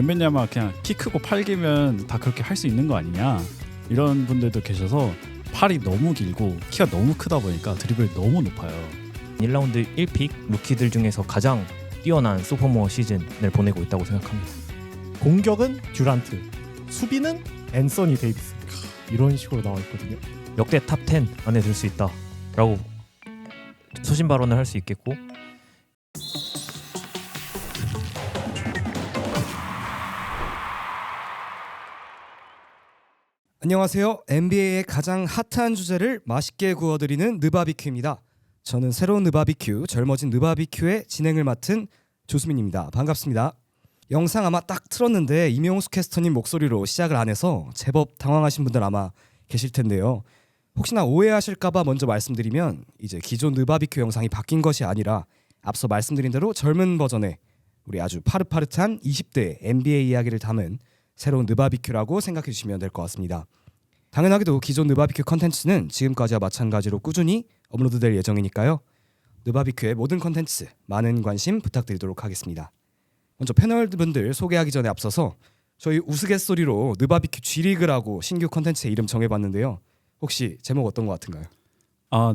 웬만하면 그냥 키 크고 팔 기면 다 그렇게 할 수 있는 거 아니냐 이런 분들도 계셔서 팔이 너무 길고 키가 너무 크다 보니까 드리블이 너무 높아요. 1라운드 1픽 루키들 중에서 가장 뛰어난 소포머 시즌을 보내고 있다고 생각합니다. 공격은 듀란트, 수비는 앤서니 데이비스. 이런 식으로 나와 있거든요. 역대 탑 10 안에 들 수 있다라고 소신 발언을 할 수 있겠고, 안녕하세요. NBA의 가장 핫한 주제를 맛있게 구워드리는 느바비큐입니다. 저는 새로운 느바비큐, 젊어진 느바비큐의 진행을 맡은 조수민입니다. 반갑습니다. 영상 아마 딱 틀었는데 임용수 캐스터님 목소리로 시작을 안 해서 제법 당황하신 분들 아마 계실 텐데요. 혹시나 오해하실까봐 먼저 말씀드리면 이제 기존 느바비큐 영상이 바뀐 것이 아니라 앞서 말씀드린 대로 젊은 버전의 우리 아주 파릇파릇한 20대 NBA 이야기를 담은 새로운 느바비큐라고 생각해 주시면 될 것 같습니다. 당연하게도 기존 느바비큐 컨텐츠는 지금까지와 마찬가지로 꾸준히 업로드될 예정이니까요. 느바비큐의 모든 컨텐츠 많은 관심 부탁드리도록 하겠습니다. 먼저 패널분들 소개하기 전에 앞서서 저희 우스갯소리로 느바비큐 G리그라고 신규 컨텐츠의 이름 정해봤는데요. 혹시 제목 어떤 것 같은가요?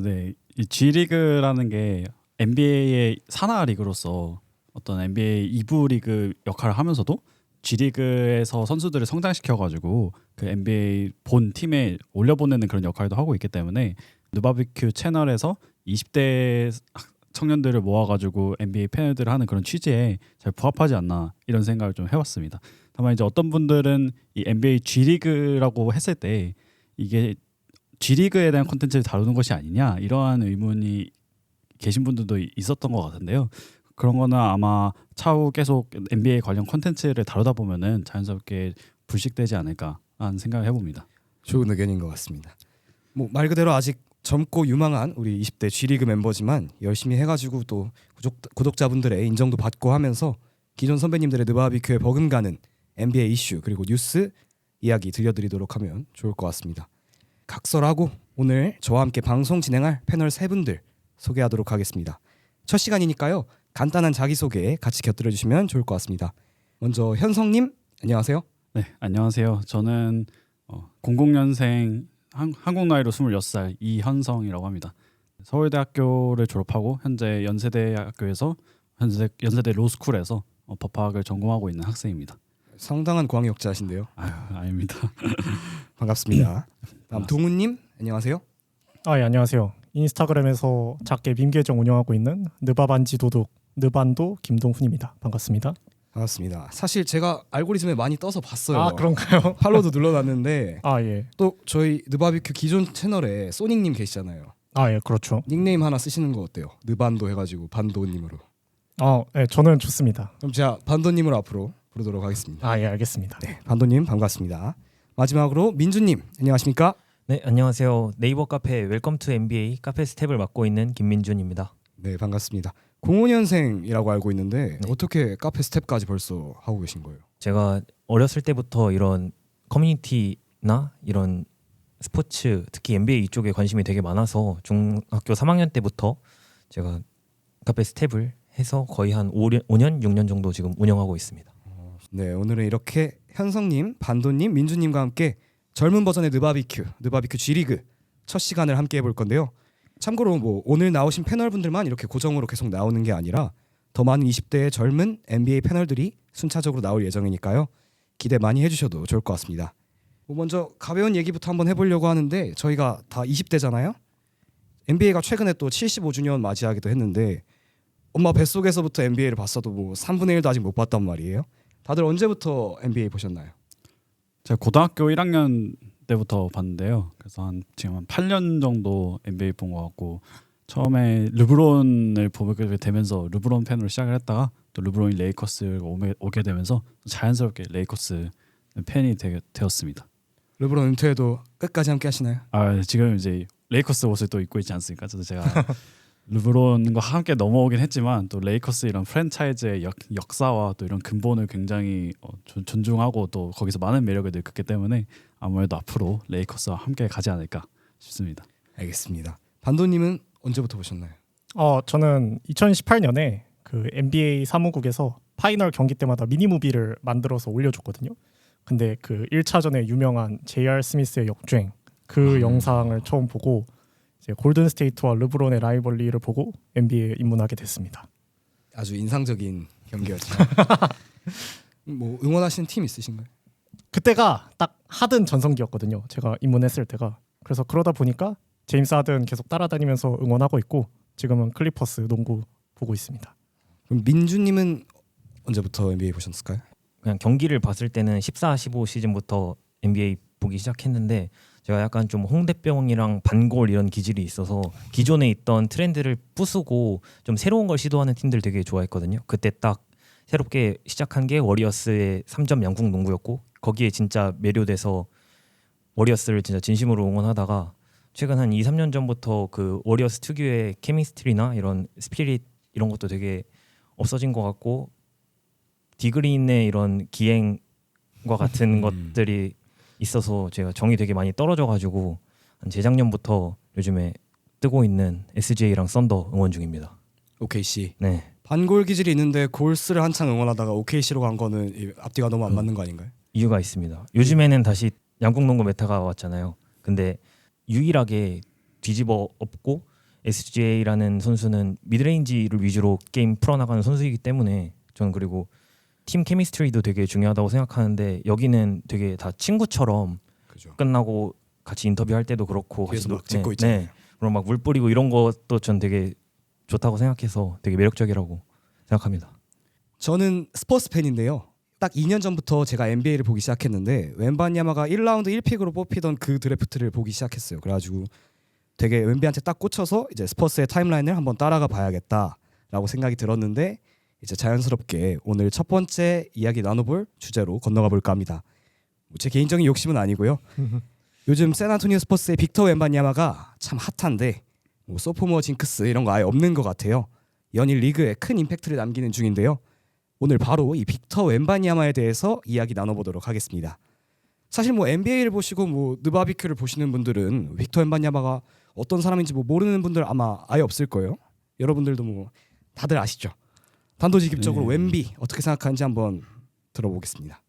네. 이 G리그라는 게 NBA의 산하 리그로서 어떤 NBA 2부 리그 역할을 하면서도 G리그에서 선수들을 성장시켜가지고 그 NBA 본 팀에 올려보내는 그런 역할도 하고 있기 때문에 느바비큐 채널에서 20대 청년들을 모아가지고 NBA 패널들을 하는 그런 취지에 잘 부합하지 않나 이런 생각을 좀 해봤습니다. 다만 이제 어떤 분들은 이 NBA G리그라고 했을 때 이게 G리그에 대한 콘텐츠를 다루는 것이 아니냐 이러한 의문이 계신 분들도 있었던 것 같은데요. 그런 거는 아마 차후 계속 NBA 관련 콘텐츠를 다루다 보면은 자연스럽게 불식되지 않을까 하는 생각을 해봅니다. 좋은 의견인 것 같습니다. 뭐 말 그대로 아직 젊고 유망한 우리 20대 G리그 멤버지만 열심히 해가지고 또 구독자분들의 인정도 받고 하면서 기존 선배님들의 느바비큐에 버금가는 NBA 이슈 그리고 뉴스 이야기 들려드리도록 하면 좋을 것 같습니다. 각설하고 오늘 저와 함께 방송 진행할 패널 세 분들 소개하도록 하겠습니다. 첫 시간이니까요. 간단한 자기소개 같이 곁들여 주시면 좋을 것 같습니다. 먼저 현성님 안녕하세요. 네, 안녕하세요. 저는 00년생 한국 나이로 26살 이현성이라고 합니다. 서울대학교를 졸업하고 현재 연세대학교에서 연세대 로스쿨에서 법학을 전공하고 있는 학생입니다. 상당한 광역자신데요. 아닙니다. 반갑습니다. 다음 동훈님 안녕하세요. 예, 안녕하세요. 인스타그램에서 작게 밈 계정 운영하고 있는 느바반지 도둑 느반도 김동훈입니다. 반갑습니다. 반갑습니다. 사실 제가 알고리즘에 많이 떠서 봤어요. 그런가요? 팔로우도 눌러놨는데 예. 또 저희 느바비큐 기존 채널에 소닉님 계시잖아요. 예, 그렇죠. 닉네임 하나 쓰시는 거 어때요? 느반도 해가지고 반도님으로. 예, 저는 좋습니다. 그럼 제가 반도님으로 앞으로 부르도록 하겠습니다. 예, 알겠습니다. 네, 반도님 반갑습니다. 마지막으로 민주님 안녕하십니까? 네, 안녕하세요. 네이버 카페 웰컴 투 NBA 카페 스텝을 맡고 있는 김민준입니다. 네, 반갑습니다. 05년생이라고 알고 있는데 어떻게 카페 스텝까지 벌써 하고 계신 거예요? 제가 어렸을 때부터 이런 커뮤니티나 이런 스포츠, 특히 NBA 이쪽에 관심이 되게 많아서 중학교 3학년 때부터 제가 카페 스텝을 해서 거의 한 5년, 6년 정도 지금 운영하고 있습니다. 네, 오늘은 이렇게 현성님, 반도님, 민주님과 함께 젊은 버전의 느바비큐 G리그 첫 시간을 함께 해볼 건데요. 참고로 뭐 오늘 나오신 패널분들만 이렇게 고정으로 계속 나오는 게 아니라 더 많은 20대의 젊은 NBA 패널들이 순차적으로 나올 예정이니까요. 기대 많이 해주셔도 좋을 것 같습니다. 뭐 먼저 가벼운 얘기부터 한번 해보려고 하는데 저희가 다 20대잖아요. NBA가 최근에 또 75주년 맞이하기도 했는데 엄마 뱃속에서부터 NBA를 봤어도 뭐 3분의 1도 아직 못 봤단 말이에요. 다들 언제부터 NBA 보셨나요? 제가 고등학교 1학년 때부터 봤는데요. 그래서 지금 한 8년 정도 NBA 본 것 같고 처음에 르브론을 보게 되면서 르브론 팬으로 시작을 했다가 또 르브론이 레이커스를 오게 되면서 자연스럽게 레이커스 팬이 되었습니다. 르브론 은퇴해도 끝까지 함께 하시나요? 지금 이제 레이커스 옷을 또 입고 있지 않습니까? 그래서 제가 르브론과 함께 넘어오긴 했지만 또 레이커스 이런 프랜차이즈의 역사와 또 이런 근본을 굉장히 존중하고 또 거기서 많은 매력을 느꼈기 때문에 아무래도 앞으로 레이커스와 함께 가지 않을까 싶습니다. 알겠습니다. 반도님은 언제부터 보셨나요? 저는 2018년에 그 NBA 사무국에서 파이널 경기 때마다 미니무비를 만들어서 올려줬거든요. 근데 그 1차전에 유명한 J.R. 스미스의 역주행 그 영상을 처음 보고 이제 골든 스테이트와 르브론의 라이벌리를 보고 NBA에 입문하게 됐습니다. 아주 인상적인 경기였죠. 뭐 응원하시는 팀 있으신가요? 그때가 딱 하든 전성기였거든요. 제가 입문했을 때가. 그래서 그러다 보니까 제임스 하든 계속 따라다니면서 응원하고 있고 지금은 클리퍼스 농구 보고 있습니다. 그럼 민주님은 언제부터 NBA 보셨을까요? 그냥 경기를 봤을 때는 14, 15 시즌부터 NBA 보기 시작했는데 제가 약간 좀 홍대병이랑 반골 이런 기질이 있어서 기존에 있던 트렌드를 부수고 좀 새로운 걸 시도하는 팀들 되게 좋아했거든요. 그때 딱 새롭게 시작한 게 워리어스의 3점 양궁 농구였고 거기에 진짜 매료돼서 워리어스를 진짜 진심으로 응원하다가 최근 한 2, 3년 전부터 그 워리어스 특유의 케미스트리나 이런 스피릿 이런 것도 되게 없어진 것 같고 디그린의 이런 기행과 같은 것들이 있어서 제가 정이 되게 많이 떨어져가지고 한 재작년부터 요즘에 뜨고 있는 SJ랑 썬더 응원 중입니다. OKC. 네, 반골 기질이 있는데 골스를 한창 응원하다가 OKC로 간 거는 이 앞뒤가 너무 안 맞는 거 아닌가요? 이유가 있습니다. 요즘에는 다시 양궁농구 메타가 왔잖아요. 근데 유일하게 뒤집어 엎고 SJ라는 선수는 미드레인지를 위주로 게임 풀어나가는 선수이기 때문에 저는 그리고 팀 케미스트리도 되게 중요하다고 생각하는데 여기는 되게 다 친구처럼 그죠. 끝나고 같이 인터뷰할 때도 그렇고 뒤에서 막 하시고, 찍고 네, 있잖아요. 네. 그럼 막 물 뿌리고 이런 것도 전 되게 좋다고 생각해서 되게 매력적이라고 생각합니다. 저는 스퍼스 팬인데요. 딱 2년 전부터 제가 NBA를 보기 시작했는데 웬바냐마가 1라운드 1픽으로 뽑히던 그 드래프트를 보기 시작했어요. 그래가지고 되게 웬비한테 딱 꽂혀서 이제 스퍼스의 타임라인을 한번 따라가 봐야겠다라고 생각이 들었는데 이제 자연스럽게 오늘 첫 번째 이야기 나눠볼 주제로 건너가 볼까 합니다. 제 개인적인 욕심은 아니고요. 요즘 샌안토니오 스퍼스의 빅터 웬바냐마가 참 핫한데 뭐 소포머 징크스 이런 거 아예 없는 것 같아요. 연일 리그에 큰 임팩트를 남기는 중인데요. 오늘 바로 이 빅터 웬바냐마에 대해서 이야기 나눠보도록 하겠습니다. 사실 뭐 NBA를 보시고 뭐 느바비큐를 보시는 분들은 빅터 웬바냐마가 어떤 사람인지 뭐 모르는 분들 아마 아예 없을 거예요. 여러분들도 뭐 다들 아시죠? 단도직입적으로 네. 웬비 어떻게 생각하는지 한번 들어보겠습니다.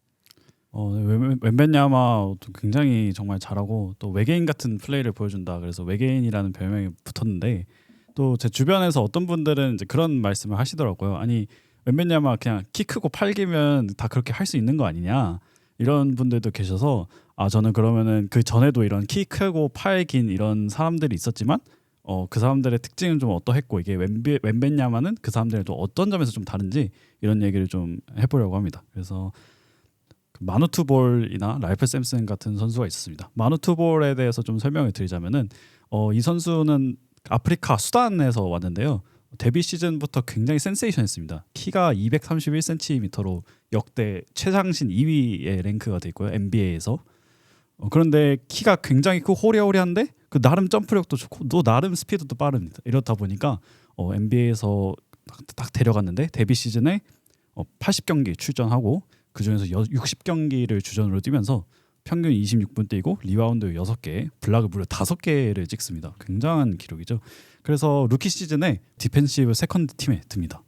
웬벤야마 굉장히 정말 잘하고 또 외계인 같은 플레이를 보여준다. 그래서 외계인이라는 별명이 붙었는데 또 제 주변에서 어떤 분들은 이제 그런 말씀을 하시더라고요. 아니 웬벤야마 그냥 키 크고 팔 기면 다 그렇게 할 수 있는 거 아니냐 이런 분들도 계셔서 저는 그러면은 그 전에도 이런 키 크고 팔 긴 이런 사람들이 있었지만 그 사람들의 특징은 좀 어떠했고 이게 웬벤야마는 그 사람들이 또 어떤 점에서 좀 다른지 이런 얘기를 좀 해보려고 합니다. 그래서 마누투볼이나 랄프 샘슨 같은 선수가 있었습니다. 마누투볼에 대해서 좀 설명을 드리자면은 이 선수는 아프리카 수단에서 왔는데요. 데뷔 시즌부터 굉장히 센세이션했습니다. 키가 231cm로 역대 최장신 2위의 랭크가 돼 있고요. NBA에서. 그런데 키가 굉장히 크고 호리호리한데 그 나름 점프력도 좋고 또 나름 스피드도 빠릅니다. 이렇다 보니까 NBA에서 딱 데려갔는데 데뷔 시즌에 80경기 출전하고 그 중에서 60경기를 주전으로 뛰면서 평균 26분 뛰고 리바운드 6개, 블락을 무려 5개를 찍습니다. 굉장한 기록이죠. 그래서 루키 시즌에 디펜시브 세컨드 팀에 듭니다.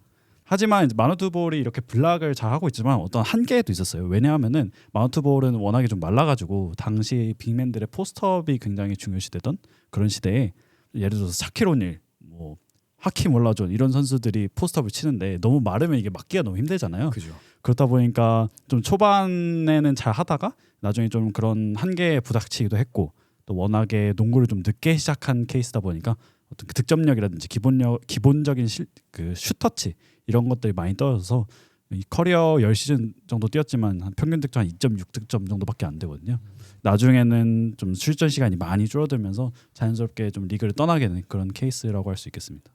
하지만 이제 마누투볼이 이렇게 블락을 잘 하고 있지만 어떤 한계도 있었어요. 왜냐하면은 마누투볼은 워낙에 좀 말라가지고 당시 빅맨들의 포스트업이 굉장히 중요시되던 그런 시대에 예를 들어서 샤킬 오닐, 뭐 하킴 올라존 이런 선수들이 포스트업을 치는데 너무 마르면 이게 막기가 너무 힘들잖아요. 그죠. 그렇다 보니까 좀 초반에는 잘 하다가 나중에 좀 그런 한계에 부닥치기도 했고 또 워낙에 농구를 좀 늦게 시작한 케이스다 보니까 어떤 그 득점력이라든지 기본적인 그 슛터치 이런 것들이 많이 떨어져서 이 커리어 10시즌 정도 뛰었지만 한 평균 득점 한 2.6득점 정도밖에 안 되거든요. 나중에는 좀 출전 시간이 많이 줄어들면서 자연스럽게 좀 리그를 떠나게 되는 그런 케이스라고 할 수 있겠습니다.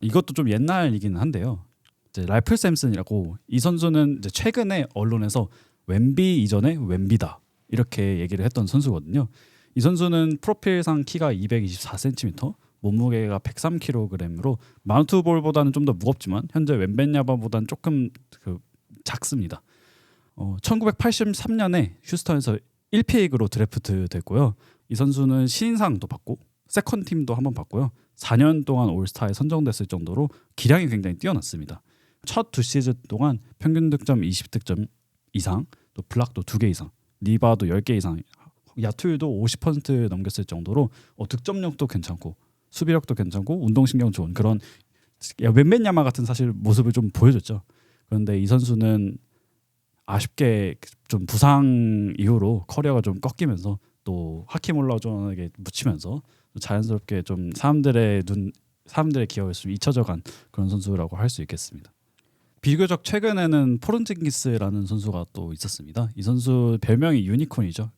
이것도 좀 옛날이긴 한데요. 이제 랄프 샘슨이라고 이 선수는 이제 최근에 언론에서 웬비 이전에 웬비다 이렇게 얘기를 했던 선수거든요. 이 선수는 프로필상 키가 224cm, 몸무게가 103kg으로 마누투볼보다는 좀 더 무겁지만 현재 웬벤야바보다는 조금 작습니다. 1983년에 휴스턴에서 1픽으로 드래프트 됐고요. 이 선수는 신인상도 받고 세컨 팀도 한번 받고요. 4년 동안 올스타에 선정됐을 정도로 기량이 굉장히 뛰어났습니다. 첫 두 시즌 동안 평균 득점 20득점 이상, 또 블락도 2개 이상, 리바도 10개 이상, 야투율도 50% 넘겼을 정도로 득점력도 괜찮고 수비력도 괜찮고 운동신경 좋은 그런 웬벤야마 같은 사실 모습을 좀 보여줬죠. 그런데 이 선수는 아쉽게 좀 부상 이후로 커리어가 좀 꺾이면서 또 하킴 올라존에게 묻히면서 자연스럽게 좀 사람들의 기억에서 좀 잊혀져간 그런 선수라고 할 수 있겠습니다. 비교적 최근에는 포른징기스라는 선수가 또 있었습니다. 이 선수 별명이 유니콘이죠.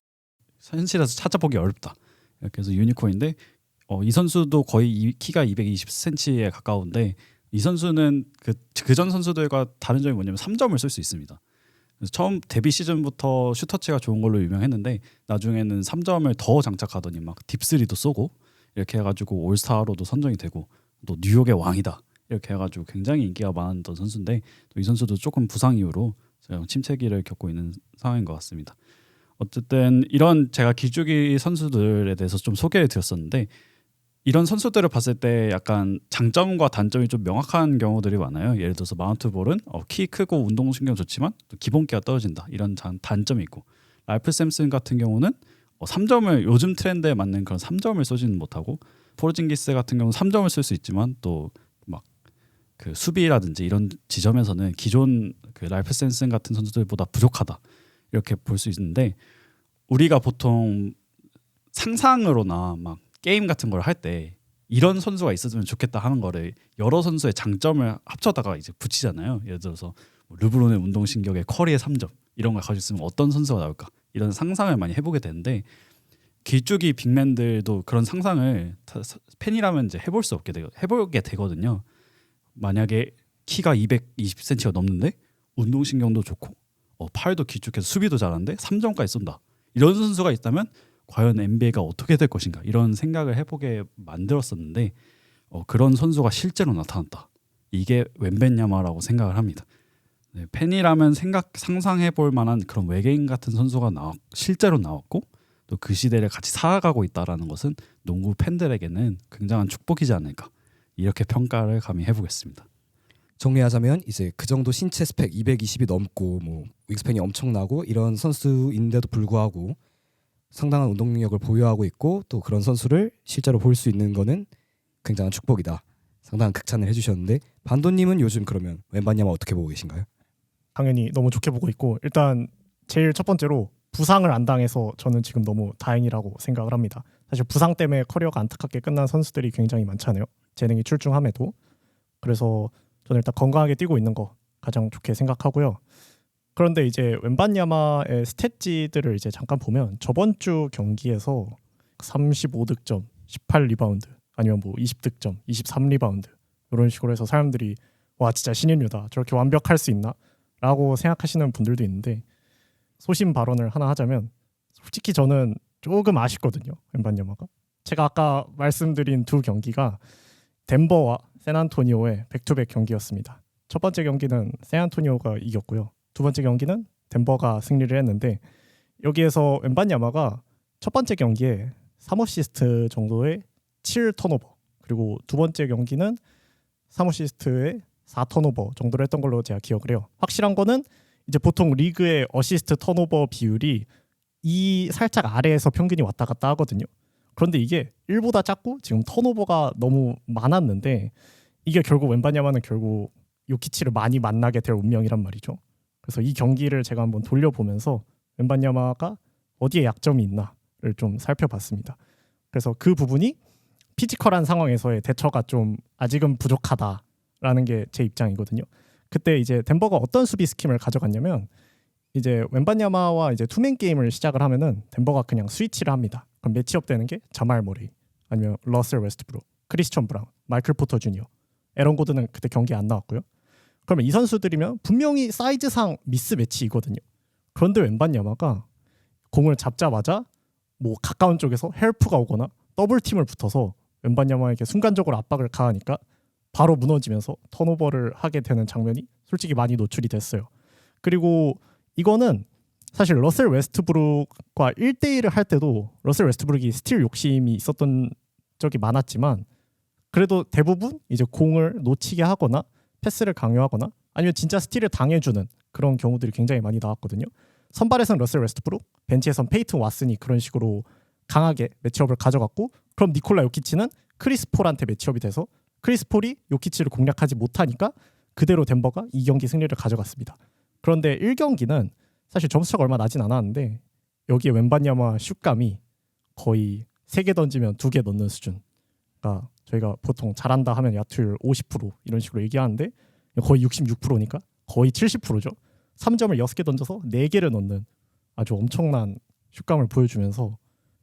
현실에서 찾아보기 어렵다. 이렇게 해서 유니콘인데 이 선수도 거의 키가 220cm에 가까운데 이 선수는 그전 선수들과 다른 점이 뭐냐면 3점을 쓸 수 있습니다. 그래서 처음 데뷔 시즌부터 슈터치가 좋은 걸로 유명했는데 나중에는 3점을 더 장착하더니 막 딥스리도 쏘고 이렇게 해가지고 올스타로도 선정이 되고 또 뉴욕의 왕이다 이렇게 해가지고 굉장히 인기가 많았던 선수인데 또 이 선수도 조금 부상 이후로 침체기를 겪고 있는 상황인 것 같습니다. 어쨌든 이런 제가 기주기 선수들에 대해서 좀 소개를 드렸었는데 이런 선수들을 봤을 때 약간 장점과 단점이 좀 명확한 경우들이 많아요. 예를 들어서 마운트 볼은 키 크고 운동신경 좋지만 또 기본기가 떨어진다 이런 단점이 있고 랄프 샘슨 같은 경우는 3점을 요즘 트렌드에 맞는 그런 3점을 쏘지는 못하고 포르징기스 같은 경우는 3점을 쓸 수 있지만 또 막 그 수비라든지 이런 지점에서는 기존 그 랄프 샘슨 같은 선수들보다 부족하다 이렇게 볼 수 있는데 우리가 보통 상상으로나 막 게임 같은 걸 할 때 이런 선수가 있었으면 좋겠다 하는 거를 여러 선수의 장점을 합쳐다가 이제 붙이잖아요. 예를 들어서 르브론의 운동신경에 커리의 3점 이런 걸 가지고 있으면 어떤 선수가 나올까 이런 상상을 많이 해보게 되는데 길쭉이 빅맨들도 그런 상상을 팬이라면 이제 해보게 되거든요. 만약에 키가 220cm가 넘는데 운동신경도 좋고 팔도 길쭉해서 수비도 잘하는데 3점까지 쏜다 이런 선수가 있다면 과연 NBA가 어떻게 될 것인가 이런 생각을 해보게 만들었었는데 그런 선수가 실제로 나타났다. 이게 웬벤야마라고 생각을 합니다. 네, 팬이라면 상상해볼 만한 그런 외계인 같은 선수가 실제로 나왔고 또 그 시대를 같이 살아가고 있다라는 것은 농구 팬들에게는 굉장한 축복이지 않을까 이렇게 평가를 감히 해보겠습니다. 정리하자면 이제 그 정도 신체 스펙 220이 넘고 뭐 윙스팬이 엄청나고 이런 선수인데도 불구하고 상당한 운동 능력을 보유하고 있고 또 그런 선수를 실제로 볼 수 있는 거는 굉장한 축복이다. 상당한 극찬을 해주셨는데 반도님은 요즘 그러면 웬반야마 어떻게 보고 계신가요? 당연히 너무 좋게 보고 있고 일단 제일 첫 번째로 부상을 안 당해서 저는 지금 너무 다행이라고 생각을 합니다. 사실 부상 때문에 커리어가 안타깝게 끝난 선수들이 굉장히 많잖아요. 재능이 출중함에도. 그래서 저는 일단 건강하게 뛰고 있는 거 가장 좋게 생각하고요. 그런데 이제 웬반야마의 스탯지들을 이제 잠깐 보면 저번 주 경기에서 35득점, 18리바운드 아니면 뭐 20득점, 23리바운드 이런 식으로 해서 사람들이 와 진짜 신인류다 저렇게 완벽할 수 있나? 라고 생각하시는 분들도 있는데 소신 발언을 하나 하자면 솔직히 저는 조금 아쉽거든요. 웬반야마가. 제가 아까 말씀드린 두 경기가 덴버와 샌안토니오의 백투백 경기였습니다. 첫 번째 경기는 샌안토니오가 이겼고요. 두 번째 경기는 덴버가 승리를 했는데 여기에서 웬반야마가 첫 번째 경기에 3어시스트 정도의 7턴오버 그리고 두 번째 경기는 3어시스트의 4턴오버 정도를 했던 걸로 제가 기억을 해요. 확실한 거는 이제 보통 리그의 어시스트 턴오버 비율이 이 살짝 아래에서 평균이 왔다 갔다 하거든요. 그런데 이게 1보다 작고 지금 턴오버가 너무 많았는데 이게 결국 웬반야마는 결국 요키치를 많이 만나게 될 운명이란 말이죠. 그래서 이 경기를 제가 한번 돌려보면서 웬반야마가 어디에 약점이 있나를 좀 살펴봤습니다. 그래서 그 부분이 피지컬한 상황에서의 대처가 좀 아직은 부족하다라는 게 제 입장이거든요. 그때 이제 덴버가 어떤 수비 스킴을 가져갔냐면 이제 웬반야마와 이제 투맨 게임을 시작을 하면은 덴버가 그냥 스위치를 합니다. 그럼 매치업 되는 게 자말 머레이 아니면 러셀 웨스트브룩, 크리스천 브라운, 마이클 포터 주니어, 에런 고든은 그때 경기에 안 나왔고요. 그러면 이 선수들이면 분명히 사이즈상 미스 매치이거든요. 그런데 웬반야마가 공을 잡자마자 뭐 가까운 쪽에서 헬프가 오거나 더블 팀을 붙어서 웬반야마에게 순간적으로 압박을 가하니까 바로 무너지면서 턴오버를 하게 되는 장면이 솔직히 많이 노출이 됐어요. 그리고 이거는 사실 러셀 웨스트브룩과 1대1을 할 때도 러셀 웨스트브룩이 스틸 욕심이 있었던 적이 많았지만 그래도 대부분 이제 공을 놓치게 하거나 패스를 강요하거나 아니면 진짜 스틸을 당해주는 그런 경우들이 굉장히 많이 나왔거든요. 선발에선 러셀 웨스트브룩, 벤치에선 페이튼 왓슨이 그런 식으로 강하게 매치업을 가져갔고, 그럼 니콜라 요키치는 크리스 폴한테 매치업이 돼서 크리스 폴이 요키치를 공략하지 못하니까 그대로 덴버가 2경기 승리를 가져갔습니다. 그런데 1경기는 사실 점수차가 얼마 나진 않았는데 여기에 웬바냐마 슛감이 거의 3개 던지면 2개 넣는 수준. 그러니까 저희가 보통 잘한다 하면 야투율 50% 이런 식으로 얘기하는데 거의 66%니까 거의 70%죠. 3점을 6개 던져서 4개를 넣는 아주 엄청난 슛감을 보여주면서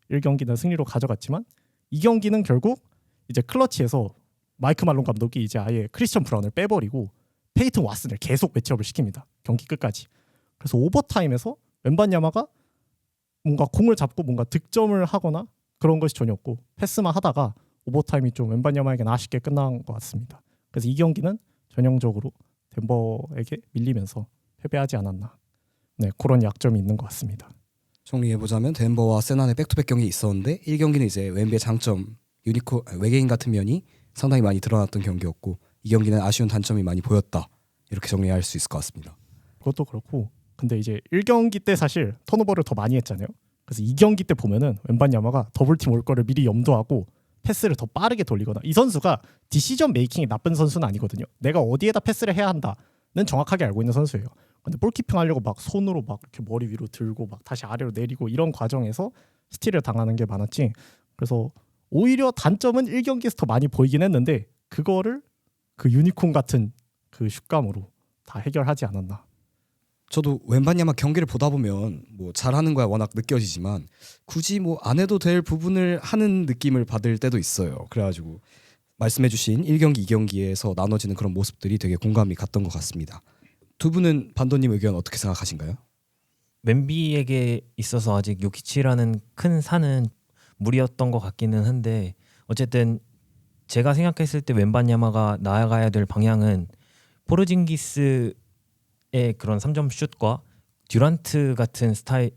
1경기는 승리로 가져갔지만 2경기는 결국 이제 클러치에서 마이크 말론 감독이 이제 아예 크리스천 브라운을 빼버리고 페이튼 왓슨을 계속 매치업을 시킵니다. 경기 끝까지. 그래서 오버타임에서 웬바냐마가 뭔가 공을 잡고 뭔가 득점을 하거나 그런 것이 전혀 없고 패스만 하다가 오버타임이 좀 웬바냐마에게는 아쉽게 끝난 것 같습니다. 그래서 이 경기는 전형적으로 덴버에게 밀리면서 패배하지 않았나. 네, 그런 약점이 있는 것 같습니다. 정리해보자면 덴버와 세난의 백투백 경기 있었는데 1경기는 이제 웬비의 장점 외계인 같은 면이 상당히 많이 드러났던 경기였고 2경기는 아쉬운 단점이 많이 보였다. 이렇게 정리할 수 있을 것 같습니다. 그것도 그렇고 근데 이제 1경기 때 사실 턴오버를 더 많이 했잖아요. 그래서 2경기 때 보면은 웬바냐마가 더블팀 올 거를 미리 염두하고 패스를 더 빠르게 돌리거나, 이 선수가 디시전 메이킹이 나쁜 선수는 아니거든요. 내가 어디에다 패스를 해야 한다는 정확하게 알고 있는 선수예요. 근데 볼키핑 하려고 막 손으로 막 이렇게 머리 위로 들고 막 다시 아래로 내리고 이런 과정에서 스틸을 당하는 게 많았지. 그래서 오히려 단점은 1경기에서 더 많이 보이긴 했는데 그거를 그 유니콘 같은 그 슛감으로 다 해결하지 않았나. 저도 웬바냐마 경기를 보다 보면 뭐 잘하는 거야 워낙 느껴지지만 굳이 뭐 안 해도 될 부분을 하는 느낌을 받을 때도 있어요. 그래가지고 말씀해주신 1경기, 2경기에서 나눠지는 그런 모습들이 되게 공감이 갔던 것 같습니다. 두 분은 반도님 의견 어떻게 생각하신가요? 웬비에게 있어서 아직 요키치라는 큰 산은 무리였던 것 같기는 한데 어쨌든 제가 생각했을 때 웬바냐마가 나아가야 될 방향은 포르징기스의 그런 3점 슛과 듀란트 같은 스타일을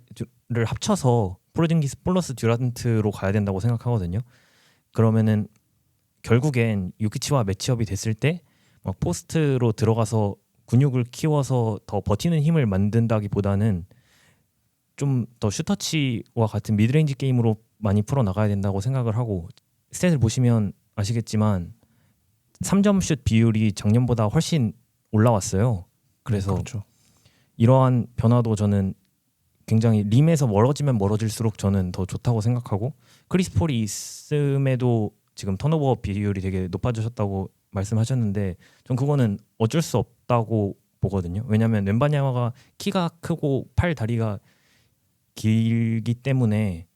합쳐서 포르징기스 플러스 듀란트로 가야 된다고 생각하거든요. 그러면은 결국엔 요키치와 매치업이 됐을 때 막 포스트로 들어가서 근육을 키워서 더 버티는 힘을 만든다기보다는 좀 더 슈터치와 같은 미드레인지 게임으로 많이 풀어나가야 된다고 생각을 하고, 스탯을 보시면 아시겠지만 3점 슛 비율이 작년보다 훨씬 올라왔어요. 그래서 그렇죠. 이러한 변화도 저는 굉장히 림에서 멀어지면 멀어질수록 저는 더 좋다고 생각하고, 크리스 폴이 있음에도 지금 턴오버 비율이 되게 높아지셨다고 말씀하셨는데 전 그거는 어쩔 수 없다고 보거든요. 왜냐하면 웬바냐마가 키가 크고 팔 다리가 길기 때문에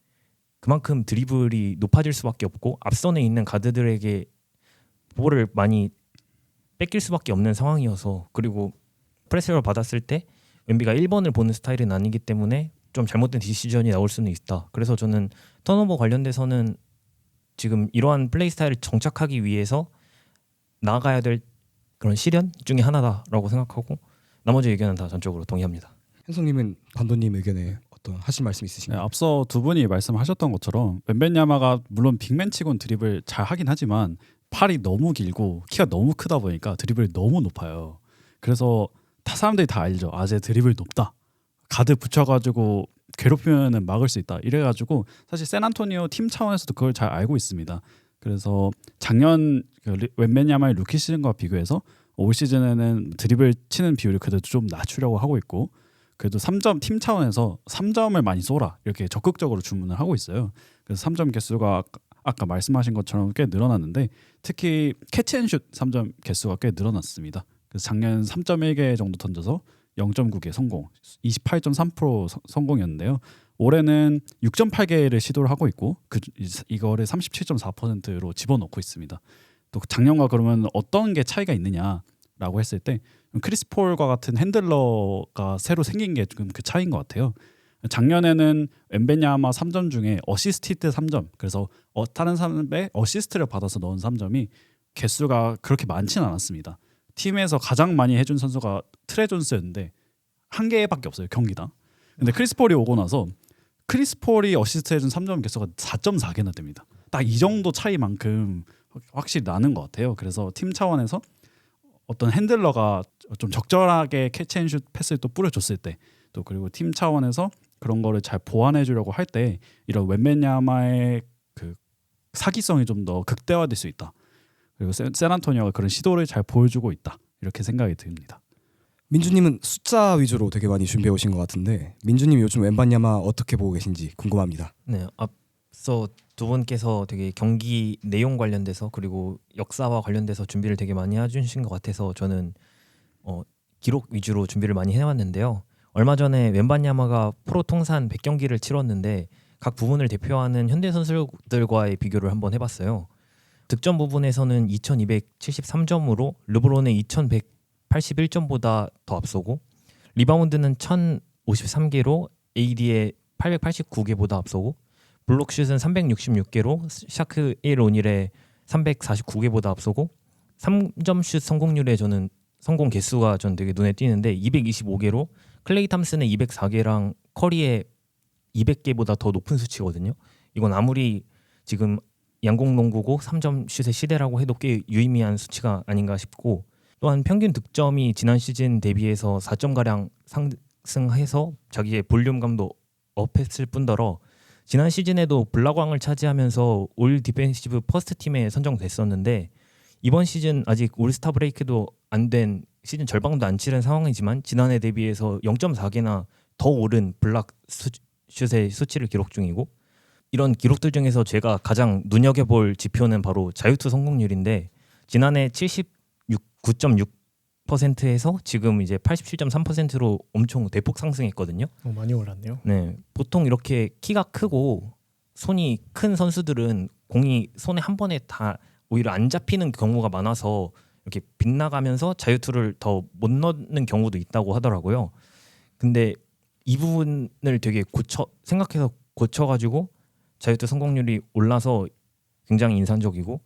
그만큼 드리블이 높아질 수밖에 없고 앞선에 있는 가드들에게 볼을 많이 뺏길 수밖에 없는 상황이어서, 그리고 프레스를 받았을 때 웬비가 1번을 보는 스타일은 아니기 때문에 좀 잘못된 디시전이 나올 수는 있다. 그래서 저는 턴오버 관련돼서는 지금 이러한 플레이 스타일을 정착하기 위해서 나아가야 될 그런 시련 중에 하나다라고 생각하고 나머지 의견은 다 전적으로 동의합니다. 현성님은 반도님 의견에 어떤 하실 말씀 있으신가요? 네, 앞서 두 분이 말씀하셨던 것처럼 웬베냐마가 물론 빅맨치곤 드리블 잘 하긴 하지만 팔이 너무 길고 키가 너무 크다 보니까 드리블이 너무 높아요. 그래서 사람들이 다 알죠. 아재 드리블 높다. 가드 붙여가지고 괴롭히면은 막을 수 있다. 이래가지고 사실 샌안토니오 팀 차원에서도 그걸 잘 알고 있습니다. 그래서 작년 웬베냐마의 루키 시즌과 비교해서 올 시즌에는 드리블 치는 비율을 그래도 좀 낮추려고 하고 있고, 그래도 3점 팀 차원에서 3점을 많이 쏘라 이렇게 적극적으로 주문을 하고 있어요. 그래서 3점 개수가 아까 말씀하신 것처럼 꽤 늘어났는데 특히 캐치앤슛 3점 개수가 꽤 늘어났습니다. 그래서 작년 3.1개 정도 던져서 0.9개 성공, 28.3% 성공이었는데요. 올해는 6.8개를 시도를 하고 있고 이거를 37.4%로 집어넣고 있습니다. 또 작년과 그러면 어떤 게 차이가 있느냐라고 했을 때 크리스 폴과 같은 핸들러가 새로 생긴 게 지금 그 차이인 것 같아요. 작년에는 웬베냐마 3점 중에 어시스티드 3점, 그래서 다른 사람의 어시스트를 받아서 넣은 3점이 개수가 그렇게 많지는 않았습니다. 팀에서 가장 많이 해준 선수가 트레 존스였는데 한 개밖에 없어요, 경기당. 근데 크리스 폴이 오고 나서 크리스 폴이 어시스트 해준 3점 개수가 4.4개나 됩니다. 딱 이 정도 차이만큼 확실히 나는 것 같아요. 그래서 팀 차원에서 어떤 핸들러가 좀 적절하게 캐치앤슛 패스를 또 뿌려줬을 때, 또 그리고 팀 차원에서 그런 거를 잘 보완해 주려고 할 때 이런 웬벤야마의 그 사기성이 좀 더 극대화될 수 있다. 그리고 샌안토니오가 그런 시도를 잘 보여주고 있다. 이렇게 생각이 듭니다. 민주님은 숫자 위주로 되게 많이 준비해 오신 것 같은데 민주님 요즘 웬반야마 어떻게 보고 계신지 궁금합니다. 네, 앞서 두 분께서 되게 경기 내용 관련돼서 그리고 역사와 관련돼서 준비를 되게 많이 해주신 것 같아서 저는 기록 위주로 준비를 많이 해왔는데요. 얼마 전에 웬반야마가 프로 통산 100경기를 치렀는데 각 부분을 대표하는 현대 선수들과의 비교를 한번 해봤어요. 득점 부분에서는 2273점으로 르브론의 2181점보다 더 앞서고, 리바운드는 1053개로 AD의 889개보다 앞서고, 블록슛은 366개로 샤크 1 오닐의 349개보다 앞서고, 3점 슛 성공률에 저는 성공 개수가 전 되게 눈에 띄는데 225개로 클레이 탐슨의 204개랑 커리의 200개보다 더 높은 수치거든요. 이건 아무리 지금 양궁농구고 3점 슛의 시대라고 해도 꽤 유의미한 수치가 아닌가 싶고, 또한 평균 득점이 지난 시즌 대비해서 4점가량 상승해서 자기의 볼륨감도 업했을 뿐더러 지난 시즌에도 블라광을 차지하면서 올 디펜시브 퍼스트 팀에 선정됐었는데, 이번 시즌 아직 올스타 브레이크도 안 된 시즌 절반도 안 치른 상황이지만 지난해 대비해서 0.4개나 더 오른 블락 슛의 수치를 기록 중이고, 이런 기록들 중에서 제가 가장 눈여겨볼 지표는 바로 자유투 성공률인데 지난해 79.6%에서 지금 이제 87.3%로 엄청 대폭 상승했거든요. 많이 올랐네요. 네, 보통 이렇게 키가 크고 손이 큰 선수들은 공이 손에 한 번에 다 오히려 안 잡히는 경우가 많아서 이렇게 빗나가면서 자유투를 더 못 넣는 경우도 있다고 하더라고요. 근데 이 부분을 되게 생각해서 고쳐가지고 자유투 성공률이 올라서 굉장히 인상적이고,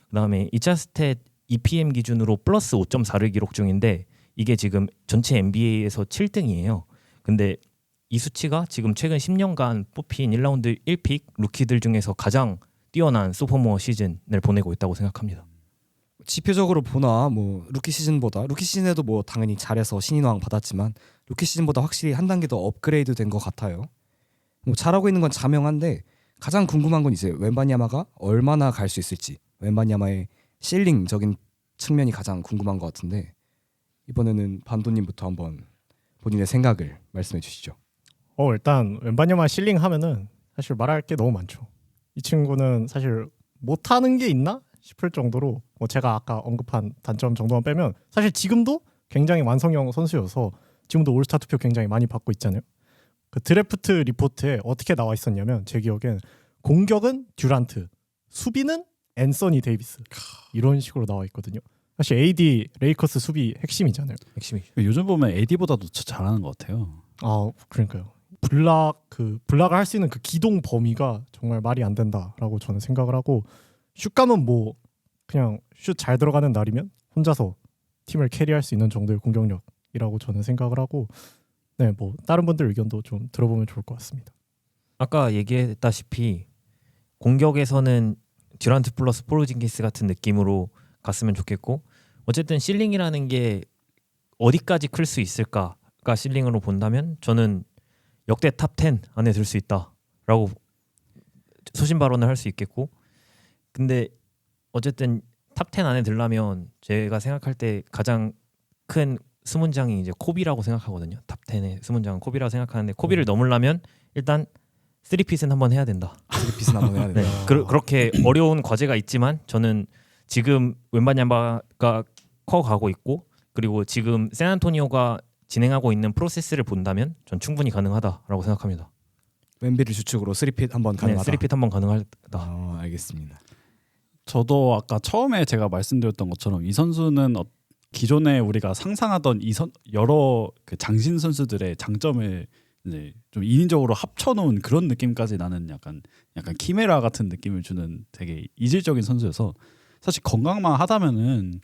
그다음에 2차 스탯 EPM 기준으로 플러스 5.4를 기록 중인데 이게 지금 전체 NBA에서 7등이에요. 근데 이 수치가 지금 최근 10년간 뽑힌 1라운드 1픽 루키들 중에서 가장 뛰어난 소포머 시즌을 보내고 있다고 생각합니다. 지표적으로 보나 뭐 루키 시즌에도 뭐 당연히 잘해서 신인왕 받았지만 루키 시즌보다 확실히 한 단계 더 업그레이드 된 것 같아요. 뭐 잘하고 있는 건 자명한데 가장 궁금한 건 이제 웬바냐마가 얼마나 갈 수 있을지, 웬바냐마의 실링적인 측면이 가장 궁금한 것 같은데 이번에는 반도님부터 한번 본인의 생각을 말씀해 주시죠. 일단 웬바냐마 실링 하면은 사실 말할 게 너무 많죠. 이 친구는 사실 못하는 게 있나 싶을 정도로 제가 아까 언급한 단점 정도만 빼면 사실 지금도 굉장히 완성형 선수여서 지금도 올스타 투표 굉장히 많이 받고 있잖아요. 그 드래프트 리포트에 어떻게 나와 있었냐면 제 기억엔 공격은 듀란트, 수비는 앤서니 데이비스 이런 식으로 나와 있거든요. 사실 AD 레이커스 수비 핵심이잖아요. 핵심이. 요즘 보면 AD보다도 잘하는 것 같아요. 그러니까요. 블락을 할 수 있는 그 기동 범위가 정말 말이 안 된다라고 저는 생각을 하고, 슛감은 뭐 그냥 슛 잘 들어가는 날이면 혼자서 팀을 캐리할 수 있는 정도의 공격력이라고 저는 생각을 하고, 네, 뭐 다른 분들 의견도 좀 들어보면 좋을 것 같습니다. 아까 얘기했다시피 공격에서는 듀란트 플러스 포르징기스 같은 느낌으로 갔으면 좋겠고, 어쨌든 실링이라는 게 어디까지 클 수 있을까가 실링으로 본다면 저는 역대 탑 10 안에 들 수 있다라고 소신 발언을 할 수 있겠고, 근데 어쨌든 탑 10 안에 들려면 제가 생각할 때 가장 큰 수문장이 이제 코비라고 생각하거든요. 탑 10의 수문장은 코비라고 생각하는데, 코비를 넘으려면 일단 3핏은 한번 해야 된다. 3핏은 한번 해야 된다. 네, 그렇게 어려운 과제가 있지만 저는 지금 웬바냐마가 커가고 있고, 그리고 지금 샌안토니오가 진행하고 있는 프로세스를 본다면 전 충분히 가능하다라고 생각합니다. 웬비를 주축으로 3핏 한번 가능하다. 네, 3핏 한번 가능하다. 알겠습니다. 저도 아까 처음에 제가 말씀드렸던 것처럼 이 선수는 기존에 우리가 상상하던 여러 그 장신 선수들의 장점을 이제 좀 인위적으로 합쳐놓은 그런 느낌까지 나는 약간 키메라 같은 느낌을 주는 되게 이질적인 선수여서, 사실 건강만 하다면은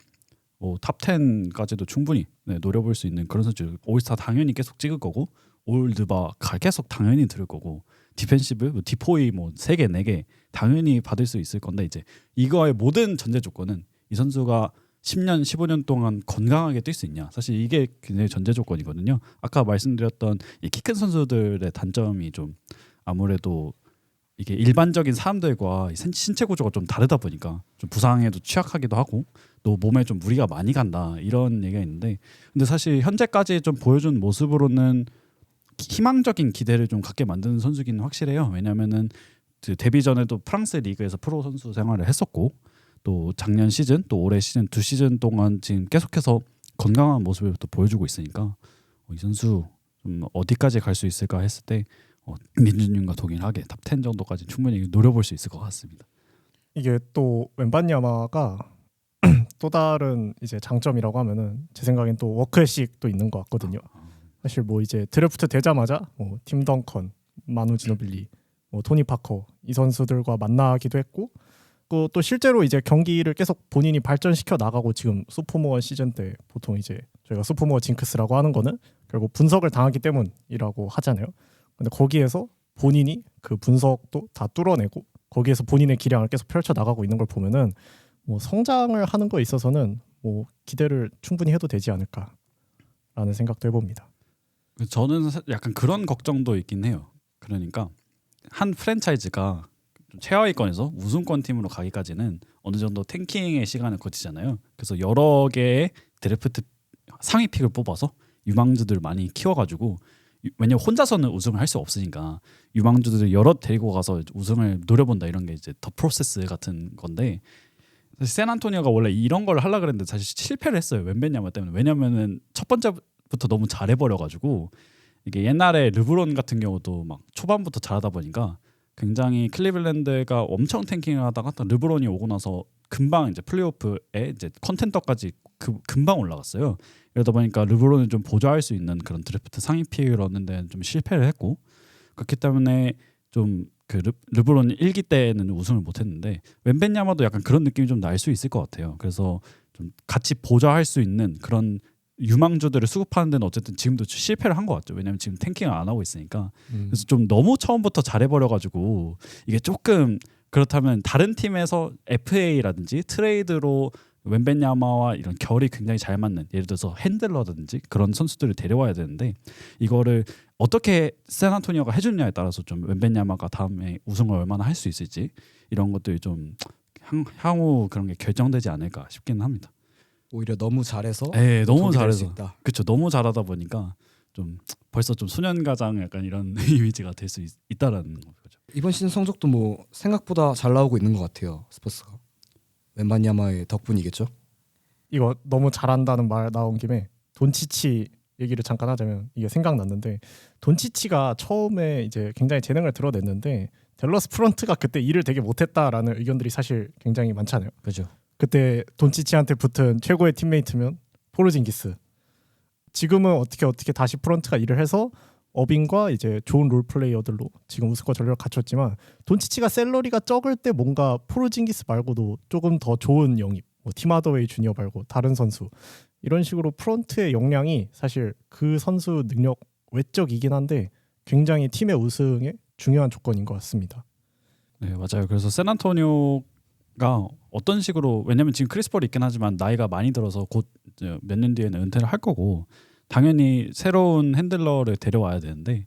탑 10까지도 충분히 노려볼 수 있는 그런 선수. 올스타 당연히 계속 찍을 거고, 올드바 계속 당연히 들을 거고, 디펜시브 디포이 3개 4개 당연히 받을 수 있을 건데, 이제 이거의 모든 전제 조건은 이 선수가 10년, 15년 동안 건강하게 뛸 수 있냐. 사실 이게 굉장히 전제 조건이거든요. 아까 말씀드렸던 이 키 큰 선수들의 단점이 좀 아무래도 이게 일반적인 사람들과 신체 구조가 좀 다르다 보니까 좀 부상에도 취약하기도 하고 또 몸에 좀 무리가 많이 간다 이런 얘기가 있는데, 근데 사실 현재까지 좀 보여준 모습으로는 희망적인 기대를 좀 갖게 만드는 선수기는 확실해요. 왜냐면은 그 데뷔 전에도 프랑스 리그에서 프로 선수 생활을 했었고 또 작년 시즌 또 올해 시즌 2시즌 동안 지금 계속해서 건강한 모습을 또 보여주고 있으니까 이 선수 좀 어디까지 갈 수 있을까 했을 때 민준님과 동일하게 탑 10 정도까지 충분히 노려볼 수 있을 것 같습니다. 이게 또 웬반야마가 또 다른 이제 장점이라고 하면은 제 생각엔 또 워크의식도 있는 것 같거든요. 사실 뭐 이제 드래프트 되자마자 팀 덩컨, 마누 지노빌리, 토니 파커 이 선수들과 만나기도 했고, 또 실제로 이제 경기를 계속 본인이 발전시켜 나가고, 지금 소포모어 시즌 때 보통 이제 저희가 소포모어 징크스라고 하는 거는 결국 분석을 당하기 때문이라고 하잖아요. 근데 거기에서 본인이 그 분석도 다 뚫어내고 거기에서 본인의 기량을 계속 펼쳐 나가고 있는 걸 보면은 뭐 성장을 하는 거에 있어서는 뭐 기대를 충분히 해도 되지 않을까라는 생각도 해봅니다. 저는 약간 그런 걱정도 있긴 해요. 그러니까 한 프랜차이즈가 최하위권에서 우승권 팀으로 가기까지는 어느 정도 탱킹의 시간을 거치잖아요. 그래서 여러 개의 드래프트 상위 픽을 뽑아서 유망주들 많이 키워가지고, 왜냐면 혼자서는 우승을 할 수 없으니까 유망주들을 여러 데리고 가서 우승을 노려본다, 이런 게 이제 더 프로세스 같은 건데, 사실 샌안토니오가 원래 이런 걸 하려고 그랬는데 사실 실패를 했어요. 웬베냐마 때문에. 왜냐면은 첫 번째부터 너무 잘해버려가지고, 이게 옛날에 르브론 같은 경우도 막 초반부터 잘하다 보니까 굉장히 클리블랜드가 엄청 탱킹을 하다가 딱 르브론이 오고 나서 금방 이제 플레이오프에 이제 컨텐더까지 금방 올라갔어요. 이러다 보니까 르브론을 좀 보좌할 수 있는 그런 드래프트 상위 픽을 얻는데 좀 실패를 했고, 그렇기 때문에 좀 그 르브론 1기 때는 우승을 못했는데 웬벤야마도 약간 그런 느낌이 좀 날 수 있을 것 같아요. 그래서 좀 같이 보좌할 수 있는 그런 유망주들을 수급하는 데는 어쨌든 지금도 실패를 한 것 같죠. 왜냐하면 지금 탱킹을 안 하고 있으니까. 그래서 좀 너무 처음부터 잘해버려가지고 이게 조금, 그렇다면 다른 팀에서 FA라든지 트레이드로 웬벤야마와 이런 결이 굉장히 잘 맞는, 예를 들어서 핸들러든지 그런 선수들을 데려와야 되는데, 이거를 어떻게 샌안토니오가 해주느냐에 따라서 좀 웬벤야마가 다음에 우승을 얼마나 할 수 있을지, 이런 것들이 좀 향후 그런 게 결정되지 않을까 싶기는 합니다. 오히려 너무 잘해서 너무 적이 될 수 잘해서, 있다. 그렇죠. 너무 잘하다 보니까 좀 벌써 좀 소년가장 약간 이런 이미지가 될 수 있다라는 거죠. 이번 시즌 성적도 뭐 생각보다 잘 나오고 있는 것 같아요. 스퍼스가 웬반야마의 덕분이겠죠. 이거 너무 잘한다는 말 나온 김에 돈치치 얘기를 잠깐 하자면, 이게 생각났는데, 돈치치가 처음에 이제 굉장히 재능을 드러냈는데 댈러스 프런트가 그때 일을 되게 못했다라는 의견들이 사실 굉장히 많잖아요. 그죠. 그때 돈치치한테 붙은 최고의 팀메이트면 포르징기스. 지금은 어떻게 다시 프런트가 일을 해서 어빙과 이제 좋은 롤 플레이어들로 지금 우승과 전력을 갖췄지만, 돈치치가 셀러리가 적을 때 뭔가 포르징기스 말고도 조금 더 좋은 영입, 뭐 팀하더웨이 주니어 말고 다른 선수, 이런 식으로 프런트의 역량이 사실 그 선수 능력 외적이긴 한데 굉장히 팀의 우승에 중요한 조건인 것 같습니다. 네, 맞아요. 그래서 샌안토니오가 어떤 식으로, 왜냐면 지금 크리스폴이 있긴 하지만 나이가 많이 들어서 곧 몇 년 뒤에는 은퇴를 할 거고, 당연히 새로운 핸들러를 데려와야 되는데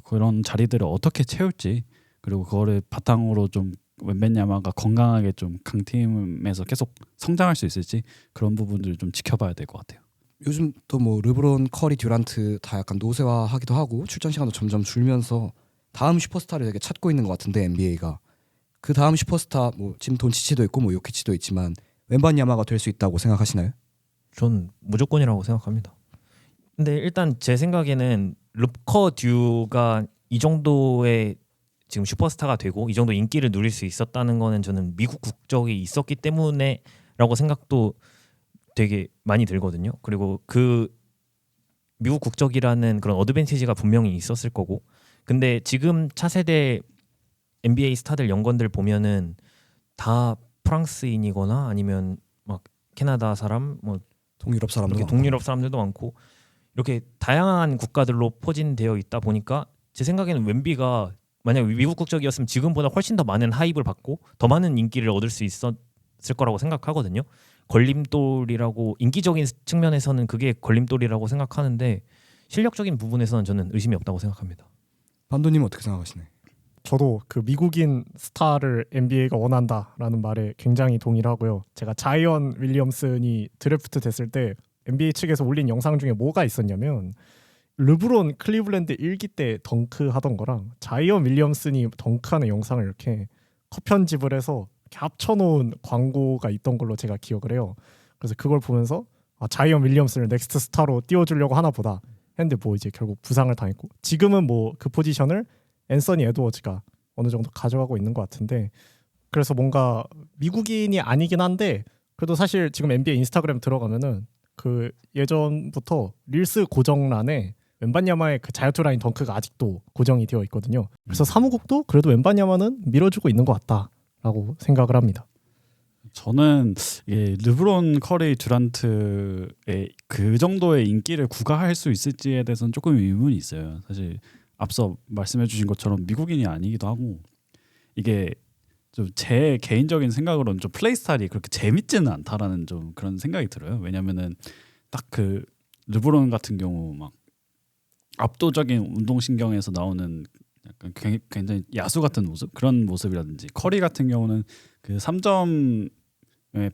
그런 자리들을 어떻게 채울지, 그리고 그거를 바탕으로 좀 웬벤야마가 건강하게 좀 강팀에서 계속 성장할 수 있을지, 그런 부분들을 좀 지켜봐야 될 것 같아요. 요즘 또 뭐 르브론, 커리, 듀란트 다 약간 노쇠화하기도 하고 출전 시간도 점점 줄면서 다음 슈퍼스타를 되게 찾고 있는 것 같은데, NBA가 그 다음 슈퍼스타 뭐 지금 돈치치도 있고 뭐 요키치도 있지만 웬반야마가 될 수 있다고 생각하시나요? 전 무조건이라고 생각합니다. 근데 일단 제 생각에는 르커 듀가 이 정도의 지금 슈퍼스타가 되고 이 정도 인기를 누릴 수 있었다는 거는 저는 미국 국적이 있었기 때문에라고 생각도 되게 많이 들거든요. 그리고 그 미국 국적이라는 그런 어드밴티지가 분명히 있었을 거고, 근데 지금 차세대 NBA 스타들 연관들 보면은 다 프랑스인이거나 아니면 막 캐나다 사람, 뭐 동유럽 사람도 이렇게 많고. 동유럽 사람들도 많고, 이렇게 다양한 국가들로 포진되어 있다 보니까 제 생각에는 웬비가 만약 미국 국적이었으면 지금보다 훨씬 더 많은 하입을 받고 더 많은 인기를 얻을 수 있었을 거라고 생각하거든요. 걸림돌이라고 인기적인 측면에서는 그게 걸림돌이라고 생각하는데 실력적인 부분에서는 저는 의심이 없다고 생각합니다. 반도님 어떻게 생각하시나요? 저도 그 미국인 스타를 NBA가 원한다라는 말에 굉장히 동의를 하고요. 제가 자이언 윌리엄슨이 드래프트 됐을 때 NBA 측에서 올린 영상 중에 뭐가 있었냐면 르브론 클리블랜드 1기 때 덩크하던 거랑 자이언 윌리엄슨이 덩크하는 영상을 이렇게 컷 편집을 해서 이렇게 합쳐놓은 광고가 있던 걸로 제가 기억을 해요. 그래서 그걸 보면서 자이언 윌리엄슨을 넥스트 스타로 띄워주려고 하나 보다 했는데 뭐 이제 결국 부상을 당했고 지금은 뭐 그 포지션을 앤서니 에드워즈가 어느 정도 가져가고 있는 것 같은데 그래서 뭔가 미국인이 아니긴 한데 그래도 사실 지금 NBA 인스타그램 들어가면은 그 예전부터 릴스 고정란에 웬반야마의 그 자유투라인 덩크가 아직도 고정이 되어 있거든요. 그래서 사무국도 그래도 웬반야마는 밀어주고 있는 것 같다라고 생각을 합니다. 저는 이게 르브론, 커리, 듀란트의 그 정도의 인기를 구가할 수 있을지에 대해서는 조금 의문이 있어요. 사실 앞서 말씀해주신 것처럼 미국인이 아니기도 하고 이게 좀 제 개인적인 생각으로는 좀 플레이 스타일이 그렇게 재밌지는 않다라는 좀 그런 생각이 들어요. 왜냐면은 딱 그 르브론 같은 경우 막 압도적인 운동신경에서 나오는 약간 굉장히 야수 같은 모습 그런 모습이라든지 커리 같은 경우는 그 3점의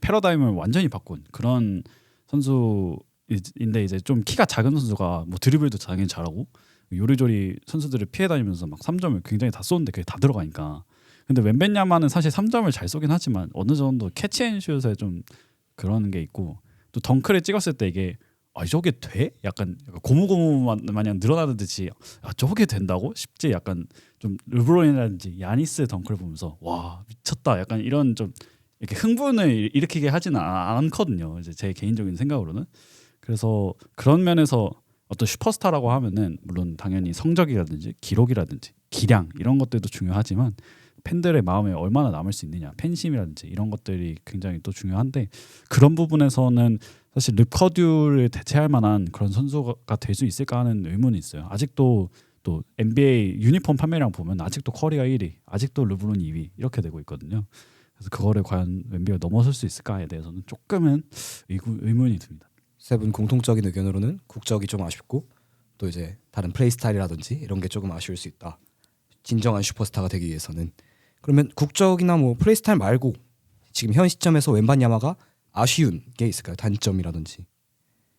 패러다임을 완전히 바꾼 그런 선수인데 이제 좀 키가 작은 선수가 뭐 드리블도 당연히 잘하고 요리조리 선수들을 피해 다니면서 막 3점을 굉장히 다 쏘는데 그게 다 들어가니까. 근데 웬벤야마는 사실 3점을 잘 쏘긴 하지만 어느 정도 캐치앤슛에 좀 그런 게 있고 또 덩크를 찍었을 때 이게 저게 돼? 약간 고무고무 마냥 늘어나는 듯이 저게 된다고? 싶지. 약간 좀 르브론이라든지 야니스 덩크를 보면서 와 미쳤다. 약간 이런 좀 이렇게 흥분을 일으키게 하지는 않거든요. 이제 제 개인적인 생각으로는. 그래서 그런 면에서 어떤 슈퍼스타라고 하면은 물론 당연히 성적이라든지 기록이라든지 기량 이런 것들도 중요하지만 팬들의 마음에 얼마나 남을 수 있느냐 팬심이라든지 이런 것들이 굉장히 또 중요한데 그런 부분에서는 사실 르커듀를 대체할 만한 그런 선수가 될 수 있을까 하는 의문이 있어요. 아직도 또 NBA 유니폼 판매량 보면 아직도 커리가 1위 아직도 르브론이 2위 이렇게 되고 있거든요. 그래서 그거를 과연 웬비가 넘어설 수 있을까에 대해서는 조금은 의문이 듭니다. 세 분 공통적인 의견으로는 국적이 좀 아쉽고 또 이제 다른 플레이 스타일이라든지 이런 게 조금 아쉬울 수 있다. 진정한 슈퍼스타가 되기 위해서는. 그러면 국적이나 뭐 플레이 스타일 말고 지금 현 시점에서 웬반야마가 아쉬운 게 있을까요? 단점이라든지.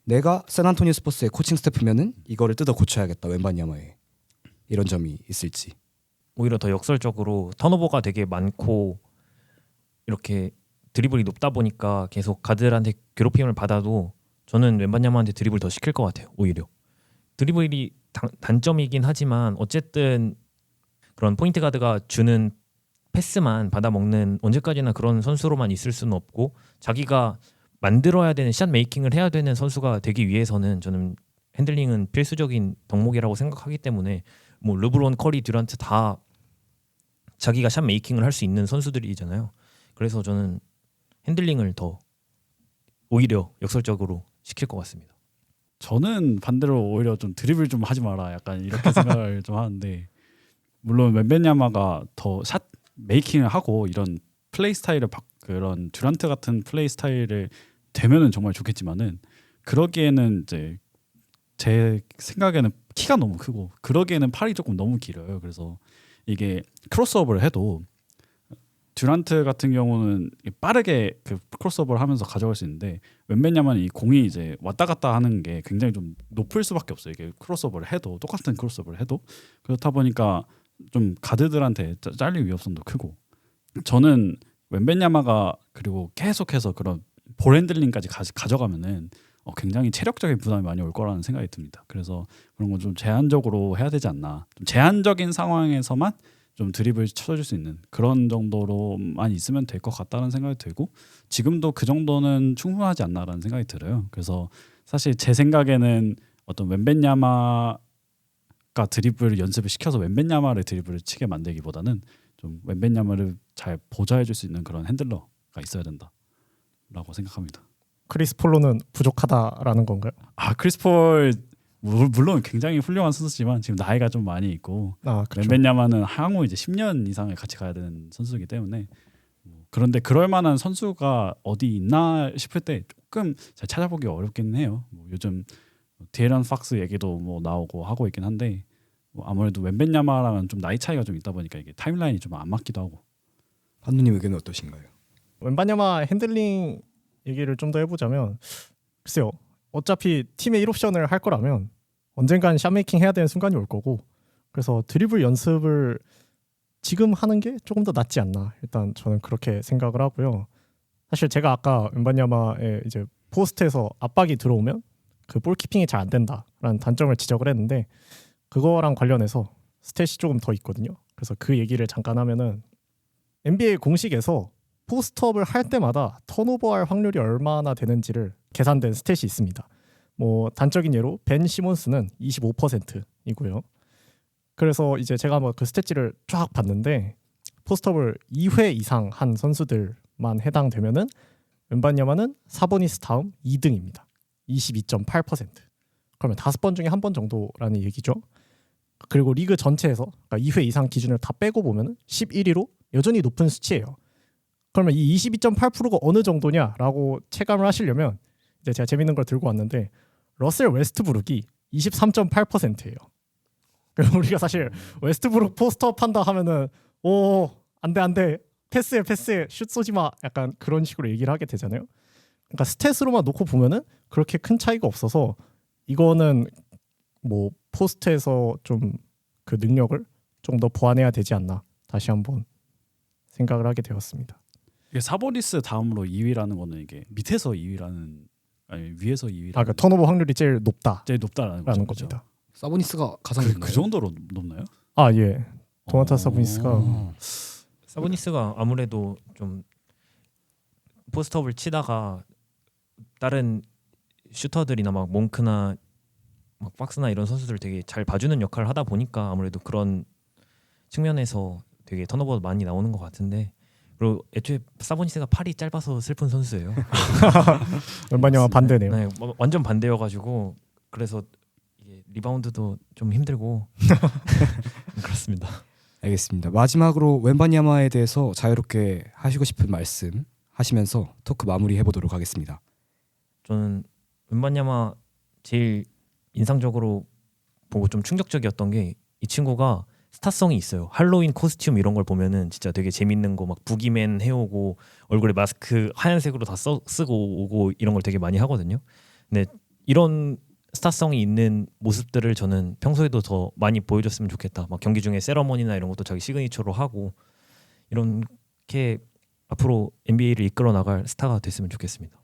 내가 샌안토니오 스퍼스의 코칭 스태프면은 이거를 뜯어 고쳐야겠다. 웬반야마에. 이런 점이 있을지. 오히려 더 역설적으로 턴오버가 되게 많고 이렇게 드리블이 높다 보니까 계속 가드들한테 괴롭힘을 받아도 저는 웬반야마한테 드리블 더 시킬 것 같아요. 오히려 드리블이 단점이긴 하지만 어쨌든 그런 포인트 가드가 주는 패스만 받아먹는 언제까지나 그런 선수로만 있을 수는 없고 자기가 만들어야 되는 샷 메이킹을 해야 되는 선수가 되기 위해서는 저는 핸들링은 필수적인 덕목이라고 생각하기 때문에 뭐 르브론, 커리, 듀란트 다 자기가 샷 메이킹을 할 수 있는 선수들이잖아요. 그래서 저는 핸들링을 더 오히려 역설적으로 시킬 것 같습니다. 저는 반대로 오히려 좀 드리블 좀 하지 마라 약간 이렇게 생각을 좀 하는데 물론 웬벤야마가 더 샷 메이킹을 하고 이런 플레이 스타일을 그런 듀란트 같은 플레이 스타일을 되면은 정말 좋겠지만은 그러기에는 이제 제 생각에는 키가 너무 크고 그러기에는 팔이 조금 너무 길어요. 그래서 이게 크로스오버를 해도 듀란트 같은 경우는 빠르게 그 크로스오버를 하면서 가져갈 수 있는데 웬벤야마는 이 공이 이제 왔다 갔다 하는 게 굉장히 좀 높을 수밖에 없어요. 이게 크로스오버를 해도 똑같은 크로스오버를 해도 그렇다 보니까 좀 가드들한테 잘릴 위협성도 크고 저는 웬벤야마가 그리고 계속해서 그런 볼 핸들링까지 가져가면은 굉장히 체력적인 부담이 많이 올 거라는 생각이 듭니다. 그래서 그런 건 좀 제한적으로 해야 되지 않나. 좀 제한적인 상황에서만 좀 드립을 쳐줄 수 있는 그런 정도로만 있으면 될 것 같다는 생각이 들고 지금도 그 정도는 충분하지 않나라는 생각이 들어요. 그래서 사실 제 생각에는 어떤 웬벤야마가 드리블 연습을 시켜서 웬벤야마를 드리블을 치게 만들기보다는 좀 웬벤야마를 잘 보좌해줄 수 있는 그런 핸들러가 있어야 된다라고 생각합니다. 크리스 폴로는 부족하다라는 건가요? 크리스 폴 물론 굉장히 훌륭한 선수지만 지금 나이가 좀 많이 있고 그렇죠. 웬벤야마는 향후 이제 10년 이상을 같이 가야 되는 선수이기 때문에 그런데 그럴 만한 선수가 어디 있나 싶을 때 조금 잘 찾아보기 어렵긴 해요. 뭐 요즘 디에런 팍스 얘기도 뭐 나오고 하고 있긴 한데 뭐 아무래도 웬벤야마랑은 좀 나이 차이가 좀 있다 보니까 이게 타임라인이 좀 안 맞기도 하고. 반도님 의견은 어떠신가요? 웬바냐마 핸들링 얘기를 좀 더 해보자면 글쎄요. 어차피 팀의 1옵션을 할 거라면 언젠간 샷메이킹 해야 되는 순간이 올 거고 그래서 드리블 연습을 지금 하는 게 조금 더 낫지 않나 일단 저는 그렇게 생각을 하고요. 사실 제가 아까 웬바냐마의 이제 포스트에서 압박이 들어오면 그 볼키핑이 잘 안 된다라는 단점을 지적을 했는데 그거랑 관련해서 스탯이 조금 더 있거든요. 그래서 그 얘기를 잠깐 하면은 NBA 공식에서 포스트업을 할 때마다 턴오버할 확률이 얼마나 되는지를 계산된 스탯이 있습니다. 뭐 단적인 예로 벤 시몬스는 25%이고요. 그래서 이제 제가 뭐 그 스탯지를 쫙 봤는데 포스트업을 2회 이상 한 선수들만 해당되면은 웬바냐마는 사보니스 다음 2등입니다. 22.8%. 그러면 5번 중에 1번 정도라는 얘기죠. 그리고 리그 전체에서 그러니까 2회 이상 기준을 다 빼고 보면 11위로 여전히 높은 수치예요. 그러면 이 22.8%가 어느 정도냐라고 체감을 하시려면 이제 제가 재밌는 걸 들고 왔는데 러셀 웨스트브룩이 23.8%예요. 우리가 사실 웨스트브룩 포스트업 한다 하면은 오 안돼 패스해 슛 쏘지 마 약간 그런 식으로 얘기를 하게 되잖아요. 그러니까 스탯으로만 놓고 보면은 그렇게 큰 차이가 없어서 이거는 뭐 포스트에서 좀 그 능력을 좀 더 보완해야 되지 않나 다시 한번 생각을 하게 되었습니다. 이게 사보니스 다음으로 2위라는 거는 이게 밑에서 2위라는 아니 위에서 2위라는 그러니까 턴오버 확률이 제일 높다라는 제일 높다라는 거죠. 겁니다. 사보니스가 가장 그 높나요? 정도로 높나요? 아 예, 도만타스 사보니스가 사보니스가 아무래도 좀 포스트업을 치다가 다른 슈터들이나 막 몽크나 막 박스나 이런 선수들 되게 잘 봐주는 역할을 하다 보니까 아무래도 그런 측면에서 되게 턴오버가 많이 나오는 것 같은데 그리고 애초에 사보니스가 팔이 짧아서 슬픈 선수예요. 웬바냐마 반대네요. 네, 완전 반대여가지고 그래서 이게 리바운드도 좀 힘들고 그렇습니다. 알겠습니다. 마지막으로 웬바냐마에 대해서 자유롭게 하시고 싶은 말씀 하시면서 토크 마무리해 보도록 하겠습니다. 저는 웬바냐마 제일 인상적으로 보고 좀 충격적이었던 게 이 친구가 스타성이 있어요. 할로윈 코스튬 이런 걸 보면은 진짜 되게 재밌는 거 막 부기맨 해오고 얼굴에 마스크 하얀색으로 다 쓰고 오고 이런 걸 되게 많이 하거든요. 근데 이런 스타성이 있는 모습들을 저는 평소에도 더 많이 보여줬으면 좋겠다. 막 경기 중에 세러머니나 이런 것도 자기 시그니처로 하고 이렇게 앞으로 NBA를 이끌어 나갈 스타가 됐으면 좋겠습니다.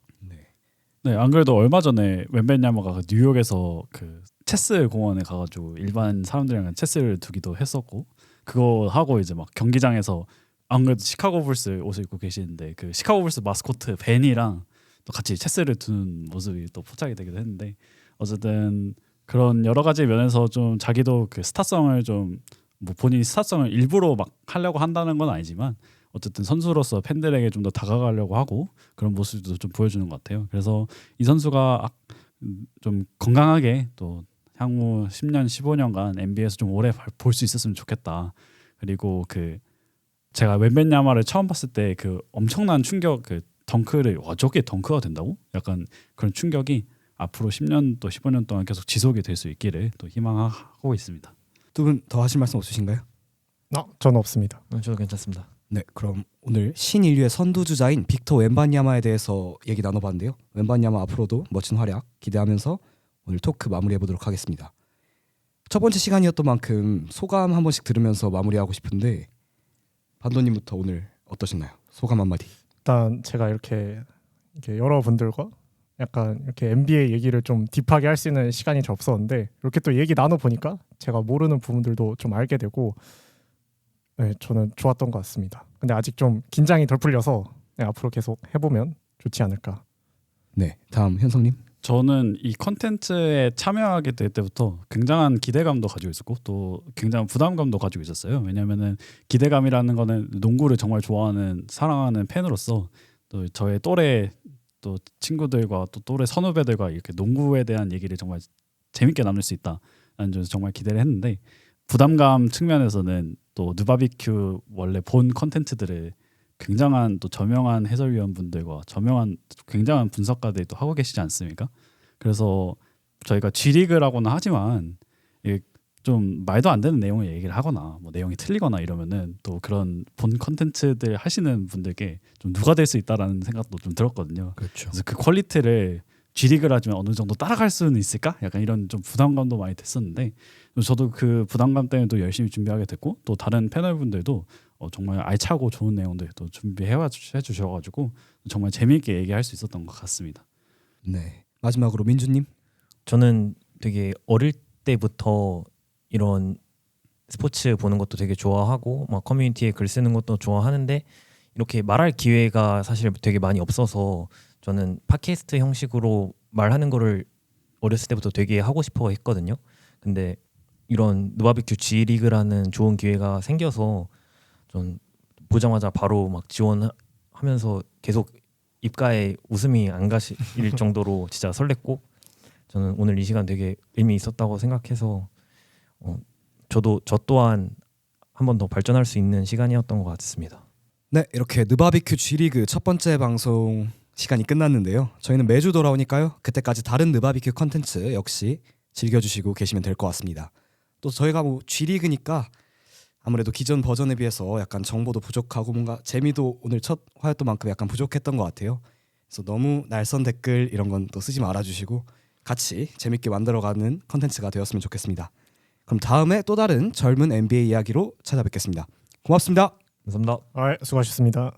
네, 안 그래도 얼마 전에 웬벤야마가 뉴욕에서 그 체스 공원에 가가지고 일반 사람들이랑 체스를 두기도 했었고 그거 하고 이제 막 경기장에서 안 그래도 시카고 불스 옷을 입고 계시는데 그 시카고 불스 마스코트 벤이랑 또 같이 체스를 두는 모습이 또 포착이 되기도 했는데 어쨌든 그런 여러 가지 면에서 좀 자기도 그 스타성을 좀 뭐 본인이 스타성을 일부러 막 하려고 한다는 건 아니지만 어쨌든 선수로서 팬들에게 좀 더 다가가려고 하고 그런 모습도 좀 보여주는 것 같아요. 그래서 이 선수가 좀 건강하게 또 향후 10년, 15년간 NBA에서 좀 오래 볼 수 있었으면 좋겠다. 그리고 그 제가 웬벤야마를 처음 봤을 때 그 엄청난 충격, 그 덩크를 와 저게 덩크가 된다고? 약간 그런 충격이 앞으로 10년 또 15년 동안 계속 지속이 될 수 있기를 또 희망하고 있습니다. 두 분 더 하실 말씀 없으신가요? 저는 없습니다. 저도 괜찮습니다. 네, 그럼 오늘 신인류의 선두주자인 빅터 웬바냐마에 대해서 얘기 나눠봤는데요. 웬바냐마 앞으로도 멋진 활약 기대하면서 오늘 토크 마무리해 보도록 하겠습니다. 첫 번째 시간이었던 만큼 소감 한 번씩 들으면서 마무리하고 싶은데 반도님부터 오늘 어떠셨나요? 소감 한마디. 일단 제가 이렇게 여러분들과 약간 이렇게 NBA 얘기를 좀 딥하게 할 수 있는 시간이 잘 없었는데 이렇게 또 얘기 나눠 보니까 제가 모르는 부분들도 좀 알게 되고 네, 저는 좋았던 것 같습니다. 근데 아직 좀 긴장이 덜 풀려서 네, 앞으로 계속 해보면 좋지 않을까. 네, 다음 현성님. 저는 이 컨텐츠에 참여하게 될 때부터 굉장한 기대감도 가지고 있었고 또 굉장한 부담감도 가지고 있었어요. 왜냐하면은 기대감이라는 거는 농구를 정말 좋아하는 사랑하는 팬으로서 또 저의 또래 또 친구들과 또 또래 선후배들과 이렇게 농구에 대한 얘기를 정말 재밌게 나눌 수 있다라는 점에서 정말 기대를 했는데 부담감 측면에서는 또 누바비큐 원래 본 컨텐츠들을 굉장한 또 저명한 해설위원분들과 저명한 굉장한 분석가들이 또 하고 계시지 않습니까? 그래서 저희가 G리그라고는 하지만 이게 좀 말도 안 되는 내용을 얘기를 하거나 뭐 내용이 틀리거나 이러면은 또 그런 본 컨텐츠들 하시는 분들께 좀 누가 될 수 있다라는 생각도 좀 들었거든요. 그렇죠. 그래서 그 퀄리티를 G리그를 하지만 어느 정도 따라갈 수는 있을까? 약간 이런 좀 부담감도 많이 됐었는데 저도 그 부담감 때문에 또 열심히 준비하게 됐고 또 다른 패널분들도 정말 알차고 좋은 내용들 또 준비해 주셔가지고 정말 재미있게 얘기할 수 있었던 것 같습니다. 네. 마지막으로 민주님. 저는 되게 어릴 때부터 이런 스포츠 보는 것도 되게 좋아하고 막 커뮤니티에 글 쓰는 것도 좋아하는데 이렇게 말할 기회가 사실 되게 많이 없어서 저는 팟캐스트 형식으로 말하는 거를 어렸을 때부터 되게 하고 싶어 했거든요. 근데 이런 느바비큐 G리그라는 좋은 기회가 생겨서 전 보자마자 바로 막 지원하면서 계속 입가에 웃음이 안 가실 정도로 진짜 설렜고 저는 오늘 이 시간 되게 의미 있었다고 생각해서 저 또한 한 번 더 발전할 수 있는 시간이었던 것 같습니다. 네, 이렇게 느바비큐 G리그 첫 번째 방송 시간이 끝났는데요. 저희는 매주 돌아오니까요. 그때까지 다른 느바비큐 컨텐츠 역시 즐겨주시고 계시면 될 것 같습니다. 또 저희가 뭐 G리그니까 아무래도 기존 버전에 비해서 약간 정보도 부족하고 뭔가 재미도 오늘 첫 화였던 만큼 약간 부족했던 것 같아요. 그래서 너무 날선 댓글 이런 건 또 쓰지 말아주시고 같이 재밌게 만들어가는 컨텐츠가 되었으면 좋겠습니다. 그럼 다음에 또 다른 젊은 NBA 이야기로 찾아뵙겠습니다. 고맙습니다. 감사합니다. 수고하셨습니다.